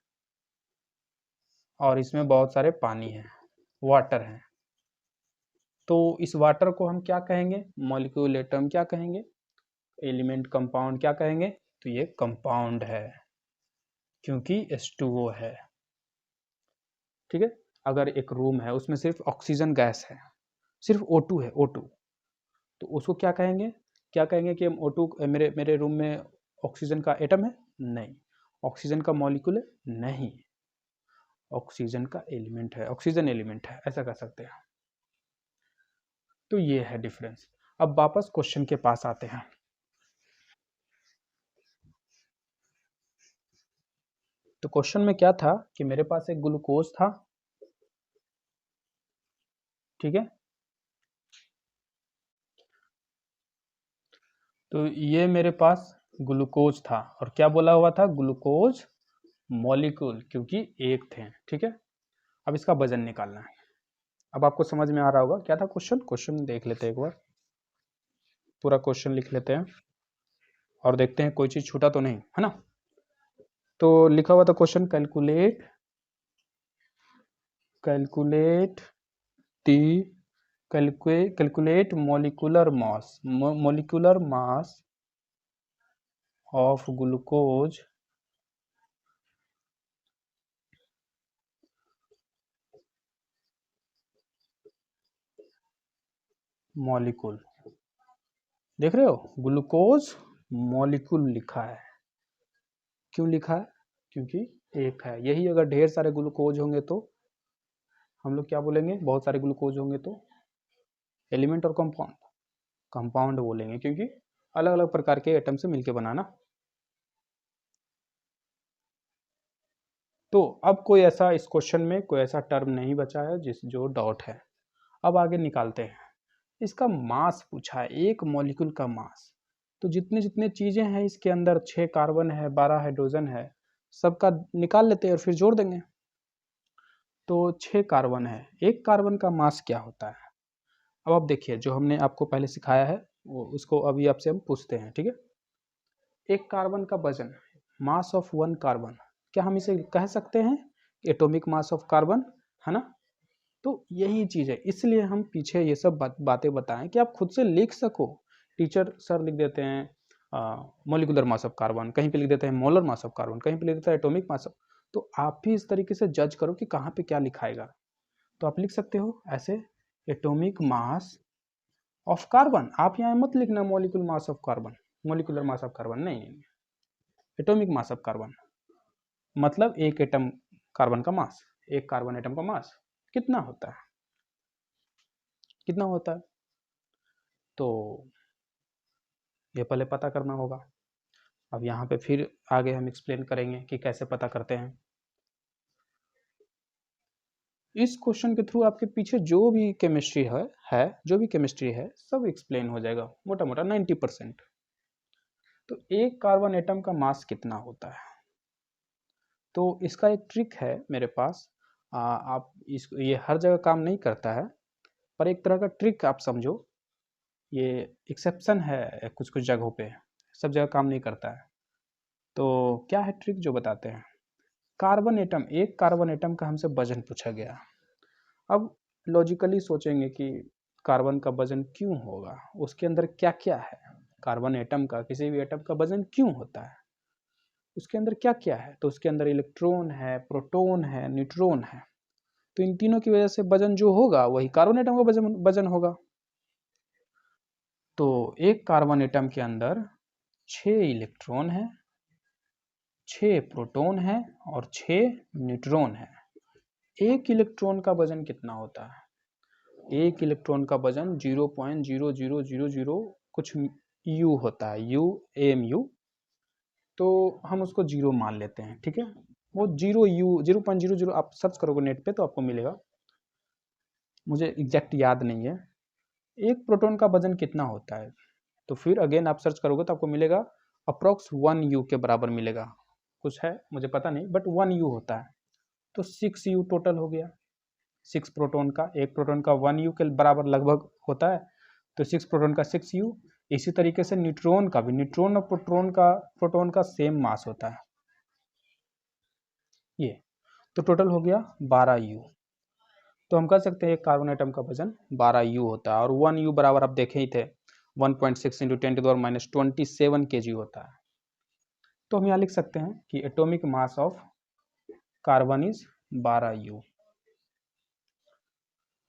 और इसमें बहुत सारे पानी है, वाटर है, तो इस वाटर को हम क्या कहेंगे, मॉलिक्यूल, एटम, क्या कहेंगे, एलिमेंट, कंपाउंड, क्या कहेंगे, तो ये कंपाउंड है क्योंकि H2O है। ठीक है, अगर एक रूम है उसमें सिर्फ ऑक्सीजन गैस है, सिर्फ O2 है, O2, तो उसको क्या कहेंगे, कि हम O2, मेरे रूम में ऑक्सीजन का एटम है, नहीं, ऑक्सीजन का मॉलिक्यूल है, नहीं, ऑक्सीजन का एलिमेंट है, ऑक्सीजन एलिमेंट है, ऐसा कर सकते हैं। तो ये है डिफरेंस। अब वापस क्वेश्चन के पास आते हैं। तो क्वेश्चन में क्या था कि मेरे पास एक ग्लूकोज था, ठीक है, तो ये मेरे पास ग्लूकोज था और क्या बोला हुआ था, ग्लूकोज मॉलिक्यूल, क्योंकि एक थे। ठीक है, अब इसका वजन निकालना है। अब आपको समझ में आ रहा होगा क्या था क्वेश्चन देख लेते हैं एक बार, पूरा क्वेश्चन लिख लेते हैं और देखते हैं कोई चीज छूटा तो नहीं, है ना। तो लिखा हुआ था question, calculate the calculate molecular mass of glucose molecule. देख रहे हो, ग्लूकोज मॉलिक्यूल लिखा है, क्यों लिखा है, क्योंकि एक है। यही अगर ढेर सारे ग्लूकोज होंगे तो हम लोग क्या बोलेंगे, बहुत सारे ग्लूकोज होंगे तो एलिमेंट, और कंपाउंड बोलेंगे, क्योंकि अलग अलग प्रकार के एटम से मिलके बनाना। तो अब कोई ऐसा, इस क्वेश्चन में कोई ऐसा टर्म नहीं बचा है जो डॉट है। अब आगे निकालते हैं। इसका मास पूछा है, एक मॉलिक्यूल का मास। तो जितने जितने चीज़ें हैं इसके अंदर, 6 कार्बन है, 12 हाइड्रोजन है, सबका निकाल लेते हैं और फिर जोड़ देंगे। तो 6 कार्बन है, एक कार्बन का मास क्या होता है? अब आप देखिए, जो हमने आपको पहले सिखाया है वो उसको अभी आपसे हम पूछते हैं, ठीक है। एक कार्बन का वजन, मास ऑफ वन कार्बन, क्या हम इसे कह सकते हैं एटॉमिक मास ऑफ कार्बन, है ना। तो यही चीज़ है, इसलिए हम पीछे ये सब बातें बताएं कि आप खुद से लिख सको। टीचर सर लिख देते हैं मॉलिक्यूलर मास ऑफ कार्बन, कहीं पे लिख देते हैं मोलर मास ऑफ कार्बन, कहीं पे लिख देता है एटॉमिक मास ऑफ। तो आप भी इस तरीके से जज करो कि कहाँ पे क्या लिखाएगा। तो आप लिख सकते हो ऐसे, एटॉमिक मास ऑफ कार्बन। आप यहाँ मत लिखना molecular mass of carbon, molecular mass of carbon नहीं, एटॉमिक मास ऑफ कार्बन मतलब एक एटम कार्बन का मास, एक कार्बन एटम का मास कितना होता है, कितना होता है। तो ये पहले पता करना होगा। अब यहाँ पे फिर आगे हम एक्सप्लेन करेंगे कि कैसे पता करते हैं। इस क्वेश्चन के थ्रू आपके पीछे जो भी केमिस्ट्री है जो भी केमिस्ट्री है सब एक्सप्लेन हो जाएगा, मोटा मोटा 90%। तो एक कार्बन एटम का मास कितना होता है, तो इसका एक ट्रिक है मेरे पास। आप ये हर जगह काम नहीं करता है, पर एक तरह का ट्रिक आप समझो, ये एक्सेप्शन है कुछ कुछ जगहों पे, सब जगह काम नहीं करता है। तो क्या है ट्रिक जो बताते हैं। कार्बन एटम, एक कार्बन एटम का हमसे वजन पूछा गया। अब लॉजिकली सोचेंगे कि कार्बन का वजन क्यों होगा, उसके अंदर क्या क्या है। कार्बन एटम का, किसी भी एटम का वजन क्यों होता है, उसके अंदर क्या क्या है। तो उसके अंदर इलेक्ट्रॉन है, प्रोटॉन है, न्यूट्रॉन है। तो इन तीनों की वजह से वजन जो होगा वही कार्बन एटम का वजन होगा। तो एक कार्बन एटम के अंदर 6 इलेक्ट्रॉन है, 6 प्रोटॉन है और 6 न्यूट्रॉन है। एक इलेक्ट्रॉन का वजन कितना होता है, एक इलेक्ट्रॉन का वजन 0.0000 कुछ यू होता है, यू एम यू। तो हम उसको 0 मान लेते हैं, ठीक है। वो 0.00 आप सर्च करोगे नेट पे तो आपको मिलेगा, मुझे एग्जैक्ट याद नहीं है। एक प्रोटॉन का वजन कितना होता है, तो फिर अगेन आप सर्च करोगे तो आपको मिलेगा अप्रोक्स 1 यू के बराबर मिलेगा, कुछ है मुझे पता नहीं, बट 1 यू होता है। तो 6 यू टोटल हो गया, 6 प्रोटॉन का, एक प्रोटॉन का 1 यू के बराबर लगभग होता है। तो 6 प्रोटॉन का 6 यू। इसी तरीके से न्यूट्रॉन का भी, न्यूट्रॉन और प्रोटॉन का सेम मास होता है ये। तो टोटल हो गया 12 यू। तो हम कह सकते हैं एक कार्बन एटम का वजन 12 यू होता है, और 1 यू बराबर आप देखे ही थे 1.6 इंटू 10⁻27 kg होता है। तो हम यहाँ लिख सकते हैं कि atomic mass of carbon is 12 you.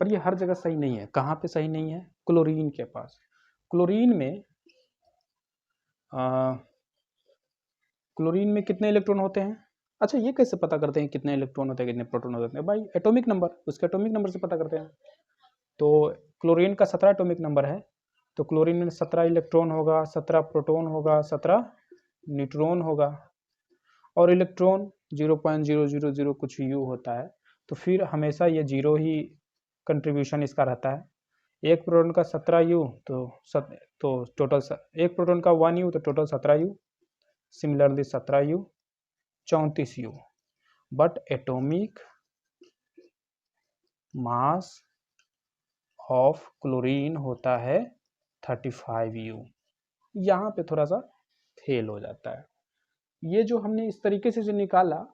पर ये हर जगह सही नहीं है। कहाँ पे सही नहीं है, क्लोरीन के पास। क्लोरीन में कितने इलेक्ट्रॉन होते हैं। अच्छा, ये कैसे पता करते हैं कितने इलेक्ट्रॉन होते हैं, कितने प्रोटॉन होते हैं। भाई एटॉमिक नंबर, उसके एटॉमिक नंबर से पता करते हैं। तो क्लोरीन का 17 एटॉमिक नंबर है, तो क्लोरीन में 17 इलेक्ट्रॉन होगा, 17 प्रोटॉन होगा, 17 न्यूट्रॉन होगा, और इलेक्ट्रॉन 0.000 कुछ यू होता है। तो फिर हमेशा ये 0 ही कंट्रीब्यूशन इसका रहता है। एक प्रोटॉन का 17 यू तो टोटल, एक प्रोटॉन का 1 यू तो total 17 you. Similarly 17 you, 34 you. But atomic mass of chlorine होता है 35 यू। यहाँ पे थोड़ा सा फेल हो जाता है। ये जो हमने इस तरीके से जो निकाला,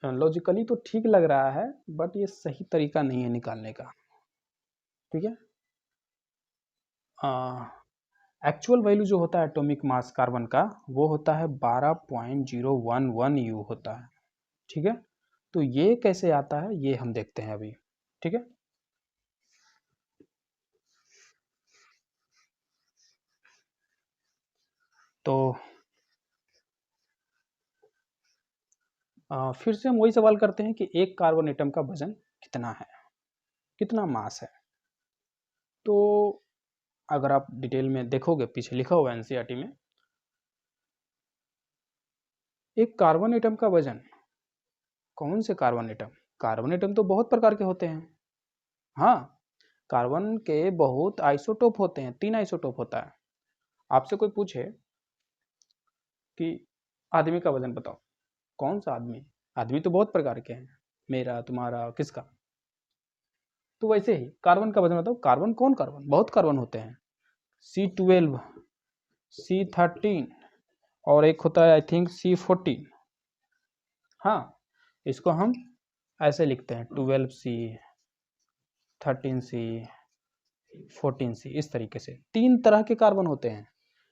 लॉजिकली तो ठीक लग रहा है, बट ये सही तरीका नहीं है निकालने का, ठीक है। एक्चुअल वैल्यू जो होता है एटॉमिक मास कार्बन का, वो होता है 12.011 यू होता है, ठीक है। तो ये कैसे आता है ये हम देखते हैं अभी, ठीक है। तो फिर से हम वही सवाल करते हैं कि एक कार्बन एटम का वजन कितना है, कितना मास है। तो अगर आप डिटेल में देखोगे, पीछे लिखा हुआ है एनसीईआरटी में, एक कार्बन एटम का वजन, कौन से कार्बन एटम, कार्बन एटम तो बहुत प्रकार के होते हैं। हाँ, कार्बन के बहुत आइसोटोप होते हैं, 3 आइसोटोप होता है। आपसे कोई पूछे कि आदमी का वजन बताओ, कौन सा आदमी? आदमी तो बहुत प्रकार के हैं, मेरा, तुम्हारा, किसका? तो वैसे ही कार्बन का वजन बताओ, कार्बन कौन कार्बन? बहुत कार्बन होते हैं, C12, C13 और एक होता है आई थिंक C14। हाँ, इसको हम ऐसे लिखते हैं 12C, 13C, 14C, इस तरीके से 3 तरह के कार्बन होते हैं।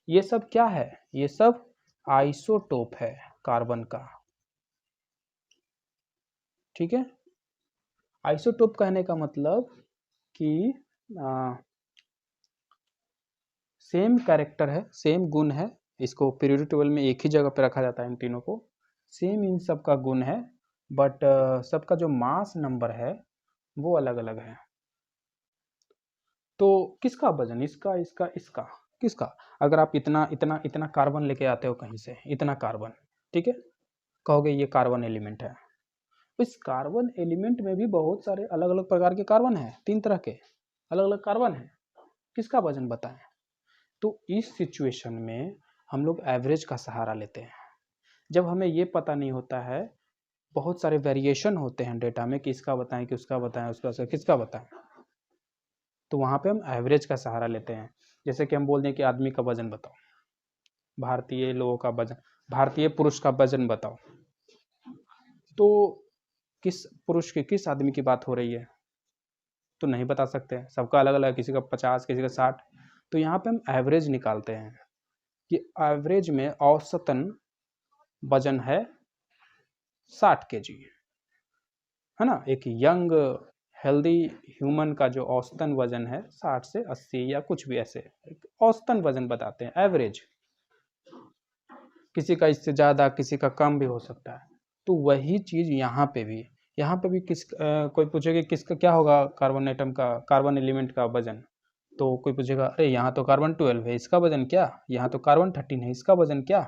ये सब क्या है? ये सब आइसोटोप है कार्बन का। ठीक है, आइसोटोप कहने का मतलब कि सेम कैरेक्टर है, सेम गुण है। इसको पीरियोडिक टेबल में एक ही जगह पे रखा जाता है, इन तीनों को सेम इन सब का गुण है, बट सबका जो मास नंबर है वो अलग अलग है। तो किसका वजन? इसका, इसका, इसका, किसका? अगर आप इतना इतना इतना कार्बन लेके आते हो कहीं से, इतना कार्बन, ठीक है, कहोगे ये कार्बन एलिमेंट है। इस कार्बन एलिमेंट में भी बहुत सारे अलग अलग प्रकार के कार्बन हैं, 3 तरह के अलग अलग कार्बन हैं। किसका वजन बताएं? तो इस सिचुएशन में हम लोग एवरेज का सहारा लेते हैं। जब हमें ये पता नहीं होता है, बहुत सारे वेरिएशन होते हैं डेटा में, किसका बताएं, किसका बताएं, उसका किसका बताएं, तो वहाँ पे हम एवरेज का सहारा लेते हैं। जैसे कि हम बोल दें कि आदमी का वजन बताओ, भारतीय लोगों का वजन, भारतीय पुरुष का वजन बताओ, तो किस पुरुष की, किस आदमी की बात हो रही है? तो नहीं बता सकते, सबका अलग अलग, किसी का 50, किसी का 60। तो यहाँ पे हम एवरेज निकालते हैं कि एवरेज में औसतन वजन है 60 kg, है ना। एक यंग हेल्दी ह्यूमन का जो औसतन वजन है 60 से 80 या कुछ भी ऐसे, औसतन वजन बताते हैं, एवरेज। किसी का इससे ज़्यादा, किसी का कम भी हो सकता है। तो वही चीज़ यहाँ पे भी, कोई पूछेगा किसका क्या होगा, कार्बन एटम का, कार्बन एलिमेंट का वजन, तो कोई पूछेगा अरे यहाँ तो कार्बन 12 है, इसका वजन क्या? यहाँ तो कार्बन 13 है, इसका वजन क्या?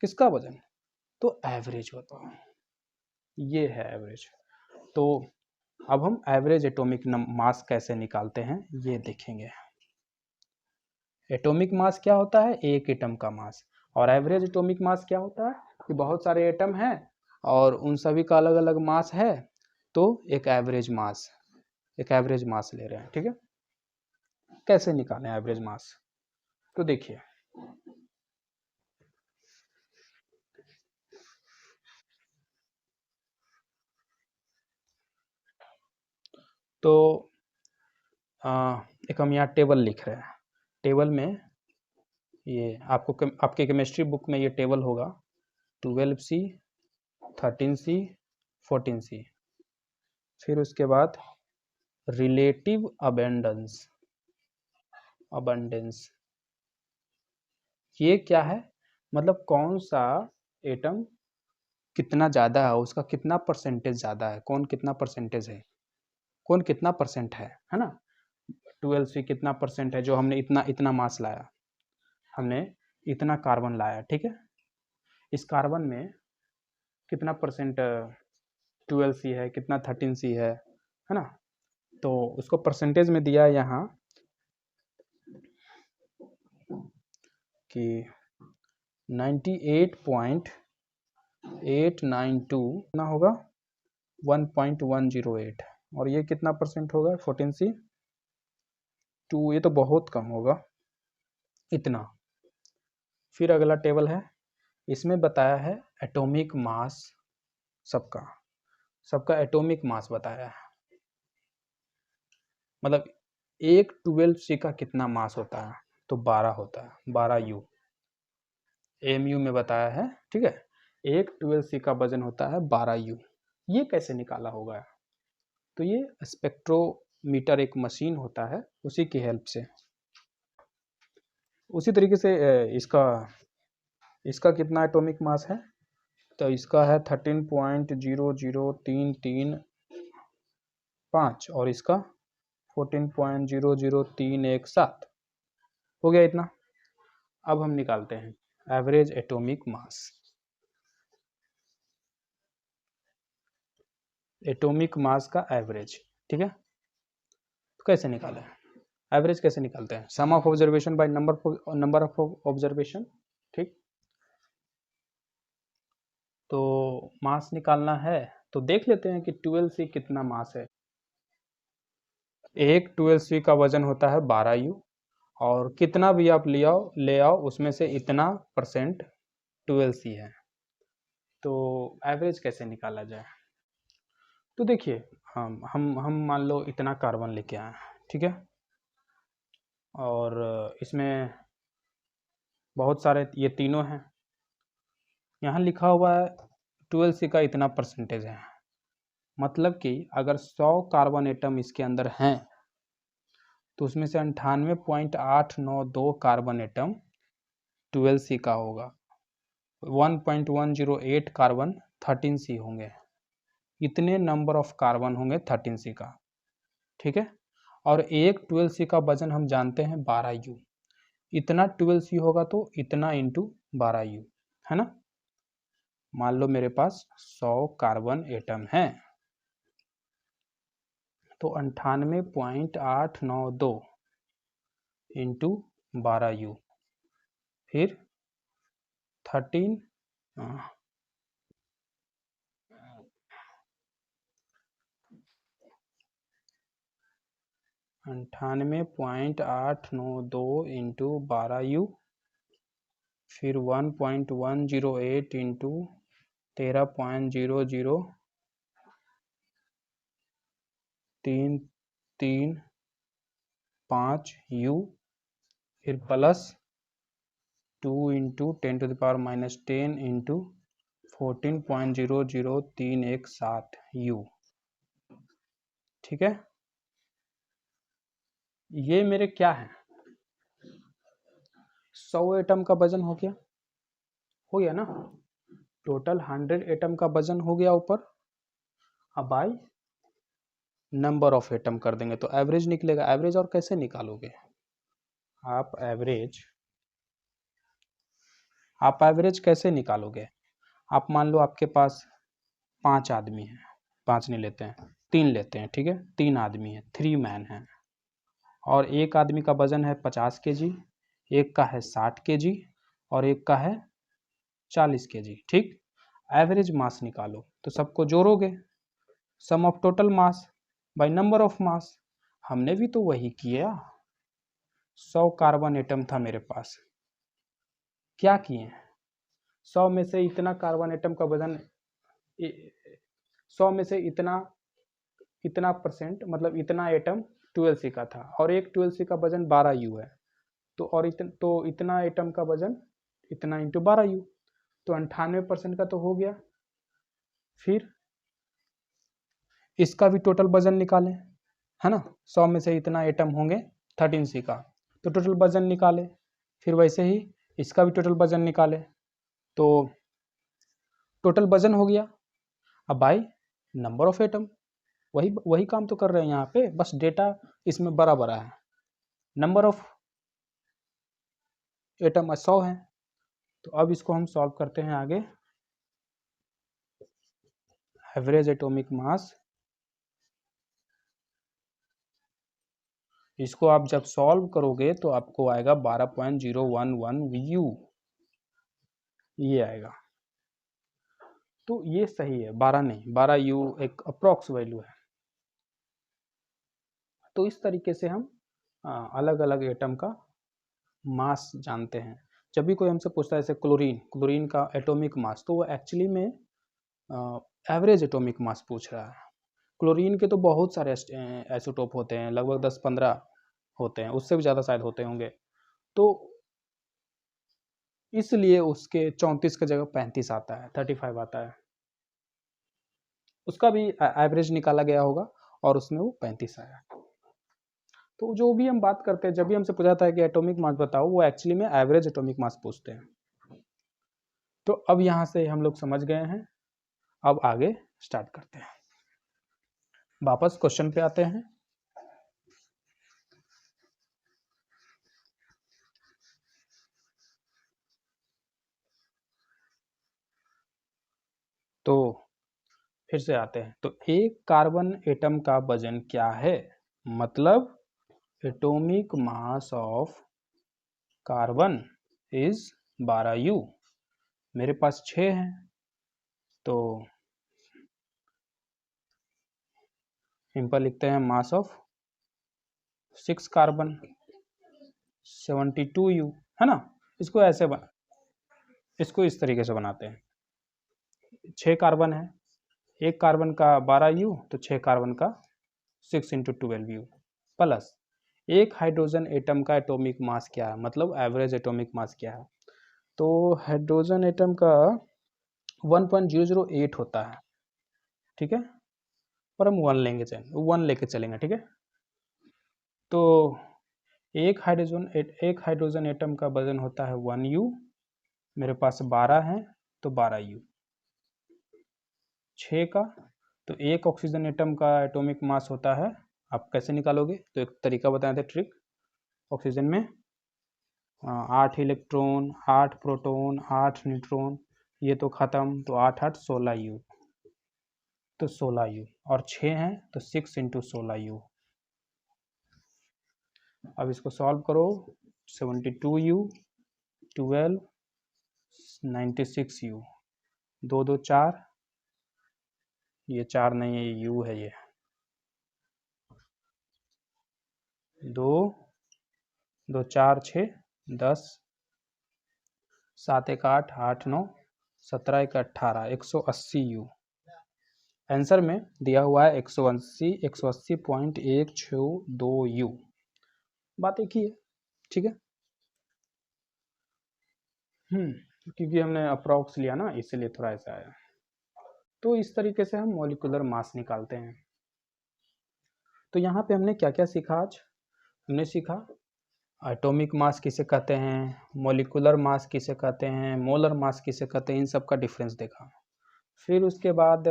किसका वजन? तो एवरेज बताओ, ये है एवरेज। तो अब हम एवरेज एटॉमिक मास कैसे निकालते हैं ये देखेंगे। एटॉमिक मास क्या होता है? एक एटम का मास। और एवरेज एटॉमिक मास क्या होता है कि बहुत सारे एटम हैं और उन सभी का अलग अलग मास है, तो एक एवरेज मास ले रहे हैं। ठीक है, कैसे निकालें एवरेज मास? तो देखिए, तो एक हम यहाँ टेबल लिख रहे हैं। टेबल में ये आपके केमिस्ट्री बुक में ये टेबल होगा, 12C, 13C, 14C। फिर उसके बाद रिलेटिव अबंडेंस, ये क्या है? मतलब कौन सा एटम कितना ज़्यादा है, उसका कितना परसेंटेज ज़्यादा है, कौन कितना परसेंटेज है, कौन कितना परसेंट है ना। 12C कितना परसेंट है, जो हमने इतना इतना मास लाया, हमने इतना कार्बन लाया, ठीक है। इस कार्बन में कितना परसेंट 12C है, कितना 13C है ना। तो उसको परसेंटेज में दिया है यहाँ कि 98.892 कितना होगा, 1.108। और ये कितना परसेंट होगा 14C, 2, ये तो बहुत कम होगा, इतना। फिर अगला टेबल है, इसमें बताया है एटॉमिक मास, सबका एटॉमिक मास बताया है। मतलब एक 12C का कितना मास होता है, तो 12 होता है, 12U AMU में बताया है, ठीक है। एक 12C का वजन होता है 12U। ये कैसे निकाला होगा? तो ये स्पेक्ट्रोमीटर एक मशीन होता है, उसी की हेल्प से। उसी तरीके से इसका कितना एटॉमिक मास है, तो इसका है 13.00335 और इसका 14.00317 हो गया इतना। अब हम निकालते हैं average atomic mass. Atomic mass का एवरेज, ठीक है। तो कैसे निकालें एवरेज, कैसे निकालते हैं? Sum of observation by number of observation, ठीक। तो मास निकालना है तो देख लेते हैं कि 12C कितना मास है। एक 12C का वजन होता है 12U, और कितना भी आप ले आओ उसमें से इतना परसेंट 12C है। तो एवरेज कैसे निकाला जाए? तो देखिए, हम मान लो इतना कार्बन लेके आए, ठीक है, और इसमें बहुत सारे ये तीनों हैं। यहाँ लिखा हुआ है 12C का इतना परसेंटेज है, मतलब कि अगर 100 कार्बन एटम इसके अंदर हैं तो उसमें से 98.892 कार्बन एटम 12C का होगा, 1.108 कार्बन 13C होंगे। इतने नंबर ऑफ कार्बन होंगे 13C का, ठीक है। और एक 12C का वजन हम जानते हैं 12U, इतना 12C होगा तो इतना इंटू 12U, है ना। मान लो मेरे पास 100 कार्बन एटम है तो 98.892 इंटू 12U, फिर 13 98.892 इंटू 12U, फिर 1.108 इंटू 13.00335U, फिर प्लस 2 इंटू 10⁻⁻10 इंटू 14.00317U, ठीक है। ये मेरे क्या है, 100 एटम का वजन हो गया ना, टोटल 100 एटम का वजन हो गया ऊपर। अब बाई नंबर ऑफ एटम कर देंगे तो एवरेज निकलेगा। एवरेज और कैसे निकालोगे आप? एवरेज कैसे निकालोगे? आप मान लो आपके पास 5 आदमी हैं, 5 नहीं लेते हैं, 3 लेते हैं, ठीक है। 3 आदमी है, 3 मैन है, और एक आदमी का वजन है 50 kg, एक का है 60 kg, और एक का है 40 kg, ठीक। एवरेज मास निकालो तो सबको जोड़ोगे, sum of total mass by number of mass. हमने भी तो वही किया। 100 कार्बन एटम था मेरे पास, क्या किए, 100 में से इतना कार्बन एटम का वजन, 100 में से इतना परसेंट, मतलब इतना एटम 12C का था, और एक 12C का वजन 12U है, तो इतना एटम का वजन इतना इंटू 12U, तो 98% का तो हो गया। फिर इसका भी टोटल वजन निकालें, है ना। 100 में से इतना एटम होंगे 13C का, तो टोटल वजन निकाले। फिर वैसे ही इसका भी टोटल वजन निकाले, तो टोटल वजन हो गया। अब बाई नंबर ऑफ एटम, वही काम तो कर रहे हैं यहाँ पे, बस डेटा इसमें बड़ा बड़ा है। नंबर ऑफ एटम 100 है, तो अब इसको हम सॉल्व करते हैं आगे। एवरेज एटॉमिक मास, इसको आप जब सॉल्व करोगे तो आपको आएगा 12.011U, ये आएगा। तो ये सही है, 12 नहीं, 12U एक अप्रॉक्स वैल्यू है। तो इस तरीके से हम अलग अलग एटम का मास जानते हैं। जब भी कोई हमसे पूछता है जैसे क्लोरीन का एटॉमिक मास, तो वो एक्चुअली में एवरेज एटॉमिक मास पूछ रहा है। क्लोरीन के तो बहुत सारे आइसोटोप होते हैं, लगभग 10-15 होते हैं, उससे भी ज़्यादा शायद होते होंगे, तो इसलिए उसके 34 की जगह 35 आता है, 35 आता है। उसका भी एवरेज निकाला गया होगा और उसमें वो 35 आया। तो जो भी हम बात करते हैं, जब भी हमसे पूछा जाता है कि एटॉमिक मास बताओ, वो एक्चुअली में एवरेज एटॉमिक मास पूछते हैं। तो अब यहाँ से हम लोग समझ गए हैं, अब आगे स्टार्ट करते हैं, वापस क्वेश्चन पे आते हैं। तो फिर से आते हैं, तो एक कार्बन एटम का वजन क्या है, मतलब atomic mass of carbon is 12U। मेरे पास 6 हैं, तो सिंपल लिखते हैं मास ऑफ 6 कार्बन 72U, है ना। इसको ऐसे इसको इस तरीके से बनाते हैं, 6 कार्बन है, एक कार्बन का 12U, तो 6 कार्बन का 6 × 12U प्लस एक हाइड्रोजन एटम का एटॉमिक मास क्या है, मतलब एवरेज एटॉमिक मास क्या है। तो हाइड्रोजन एटम का 1.008 होता है, ठीक है, पर हम 1 लेके चलेंगे, ठीक है। तो एक हाइड्रोजन एटम का वजन होता है 1U, मेरे पास 12 है तो 12U। 6 का, तो एक ऑक्सीजन एटम का एटॉमिक मास होता है, आप कैसे निकालोगे, तो एक तरीका बताए थे ट्रिक। ऑक्सीजन में 8 इलेक्ट्रॉन, 8 प्रोटॉन, 8 न्यूट्रॉन, ये तो खत्म, तो 8 8 16U, तो 16U, और 6 हैं तो 6 × 16U। अब इसको सॉल्व करो, 72U, 12, 96U, 2 2 4, ये 4 नहीं है, ये U है, ये 2 2 4 6 10, 7 1 8 8 9 17 1 18, 180U। आंसर में दिया हुआ है 180.162U। बात एक ही है, ठीक है। क्योंकि हमने अप्रॉक्स लिया ना, इसलिए थोड़ा ऐसा आया। तो इस तरीके से हम मॉलिक्यूलर मास निकालते हैं। तो यहाँ पे हमने क्या क्या सीखा आज, हमने सीखा एटॉमिक मास किसे कहते हैं, मॉलिक्यूलर मास किसे कहते हैं, मोलर मास किसे कहते हैं, इन सब का डिफरेंस देखा। फिर उसके बाद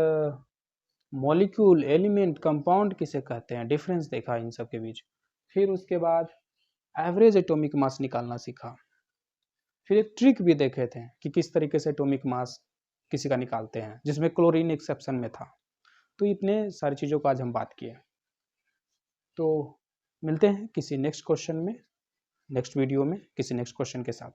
मॉलिक्यूल, एलिमेंट, कंपाउंड किसे कहते हैं, डिफरेंस देखा इन सब के बीच। फिर उसके बाद एवरेज एटॉमिक मास निकालना सीखा। फिर एक ट्रिक भी देखे थे कि किस तरीके से एटॉमिक मास किसी का निकालते हैं, जिसमें क्लोरीन एक्सेप्शन में था। तो इतने सारी चीज़ों का आज हम बात किए। तो मिलते हैं किसी नेक्स्ट क्वेश्चन में, नेक्स्ट वीडियो में किसी नेक्स्ट क्वेश्चन के साथ।